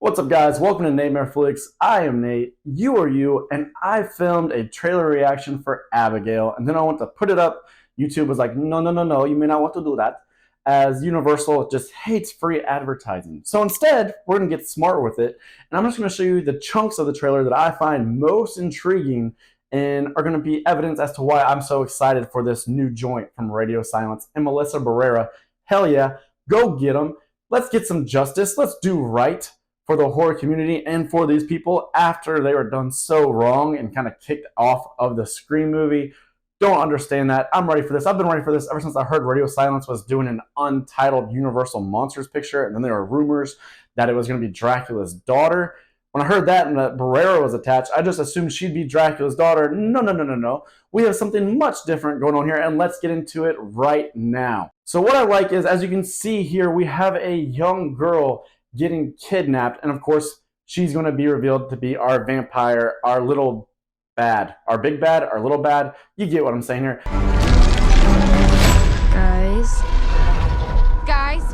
What's up, guys? Welcome to Nightmare Flicks. I am Nate, you are you, and I filmed a trailer reaction for Abigail, and then I went to put it up. YouTube was like, no, you may not want to do that, as Universal just hates free advertising. So instead, we're going to get smart with it, and I'm just going to show you the chunks of the trailer that I find most intriguing and are going to be evidence as to why I'm so excited for this new joint from Radio Silence and Melissas Barrera. Hell yeah, go get them. Let's get some justice. Let's do right for the horror community and for these people after they were done so wrong and kind of kicked off of the Scream movie. Don't understand that. I'm ready for this. I've been ready for this ever since I heard Radio Silence was doing an untitled Universal Monsters picture, and then there were rumors that it was going to be Dracula's daughter. When I heard that and that Barrera was attached, I just assumed she'd be Dracula's daughter. No. We have something much different going on here, and let's get into it right now. So what I like is, as you can see here, we have a young girl getting kidnapped, and of course she's going to be revealed to be our vampire, our little bad, our big bad, our little bad. You get what I'm saying here. Guys.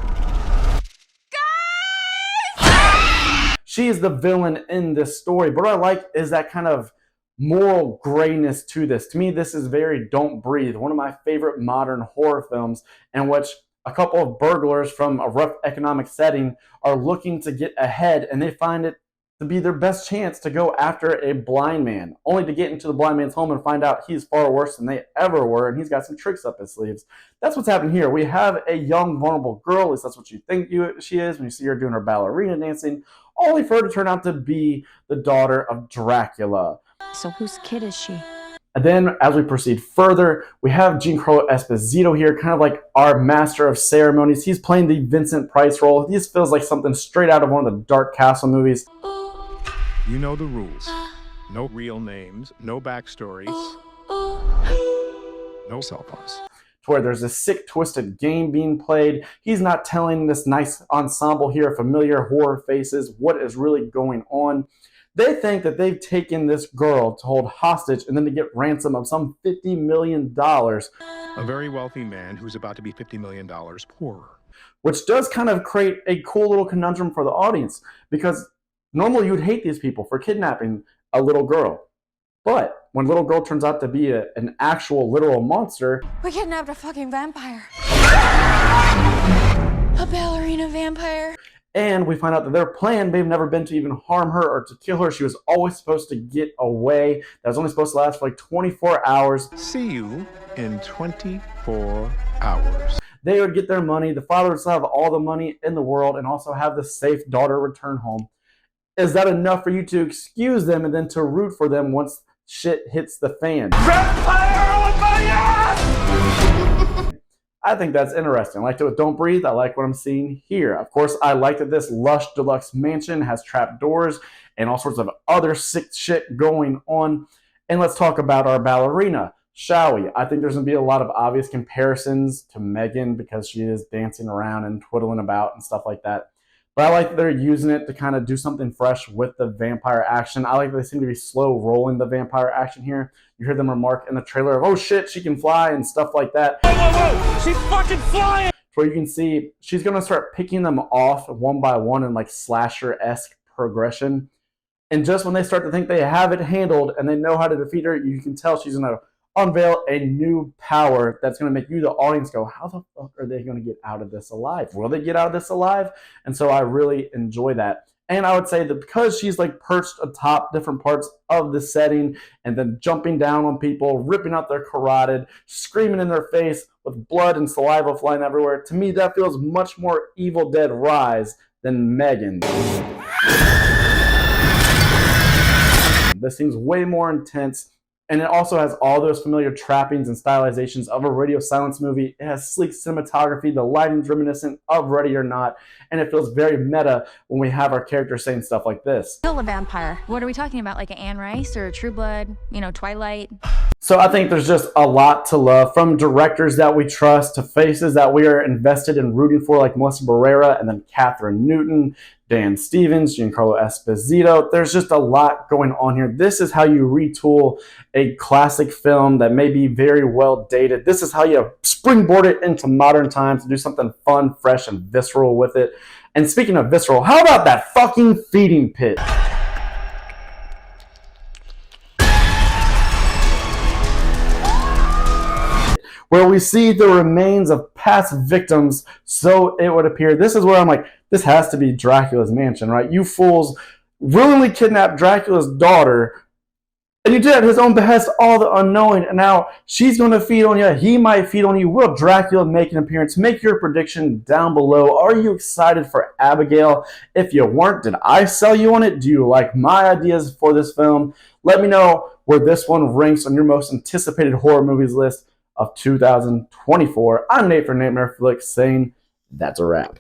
She is the villain in this story, but what I like is that kind of moral grayness to this. To me, this is very Don't Breathe, one of my favorite modern horror films, in which a couple of burglars from a rough economic setting are looking to get ahead, and they find it to be their best chance to go after a blind man, only to get into the blind man's home and find out he's far worse than they ever were, and he's got some tricks up his sleeves. That's what's happening here. We have a young, vulnerable girl, at least that's what you think she is when you see her doing her ballerina dancing, only for her to turn out to be the daughter of Dracula. So whose kid is she? And then, as we proceed further, we have Giancarlo Esposito here, kind of like our master of ceremonies. He's playing the Vincent Price role. This feels like something straight out of one of the Dark Castle movies. You know the rules. No real names, no backstories, no cell phones. To where there's a sick, twisted game being played. He's not telling this nice ensemble here of familiar horror faces what is really going on. They think that they've taken this girl to hold hostage and then to get ransom of some $50 million. A very wealthy man who's about to be $50 million poorer. Which does kind of create a cool little conundrum for the audience, because normally you'd hate these people for kidnapping a little girl. But when little girl turns out to be an actual literal monster. We kidnapped a fucking vampire. A ballerina vampire. And we find out that their plan may have never been to even harm her or to kill her. She was always supposed to get away. That was only supposed to last for like 24 hours. See you in 24 hours. They would get their money. The father would still have all the money in the world and also have the safe daughter return home. Is that enough for you to excuse them and then to root for them once shit hits the fan? Vampire on my ass! I think that's interesting. I liked it with Don't Breathe. I like what I'm seeing here. Of course, I like that this lush deluxe mansion has trap doors and all sorts of other sick shit going on. And let's talk about our ballerina, shall we? I think there's going to be a lot of obvious comparisons to Megan because she is dancing around and twiddling about and stuff like that. But I like that they're using it to kind of do something fresh with the vampire action. I like that they seem to be slow rolling the vampire action here. You hear them remark in the trailer of, oh shit, she can fly and stuff like that. Whoa, she's fucking flying! Where you can see she's going to start picking them off one by one in like slasher-esque progression. And just when they start to think they have it handled and they know how to defeat her, you can tell she's going to unveil a new power that's going to make you, the audience, go, how the fuck are they going to get out of this alive? Will they get out of this alive? And so I really enjoy that. And I would say that because she's like perched atop different parts of the setting and then jumping down on people, ripping out their carotid, screaming in their face with blood and saliva flying everywhere, to me that feels much more Evil Dead Rise than Megan. This seems way more intense. And it also has all those familiar trappings and stylizations of a Radio Silence movie. It has sleek cinematography, the lighting's reminiscent of Ready or Not, and it feels very meta when we have our characters saying stuff like this. Kill a vampire. What are we talking about? Like an Anne Rice or a True Blood? You know, Twilight? So I think there's just a lot to love, from directors that we trust to faces that we are invested in rooting for, like Melissas Barrera and then Catherine Newton, Dan Stevens, Giancarlo Esposito. There's just a lot going on here. This is how you retool a classic film that may be very well dated. This is how you springboard it into modern times to do something fun, fresh, and visceral with it. And speaking of visceral, how about that fucking feeding pit? Where we see the remains of past victims, so it would appear. This is where I'm like, this has to be Dracula's mansion, right? You fools willingly kidnapped Dracula's daughter, and you did at his own behest, all the unknowing, and now she's going to feed on you. He might feed on you. Will Dracula make an appearance? Make your prediction down below. Are you excited for Abigail? If you weren't, did I sell you on it? Do you like my ideas for this film? Let me know where this one ranks on your most anticipated horror movies list of 2024. I'm Nate from Nightmare Flicks saying that's a wrap.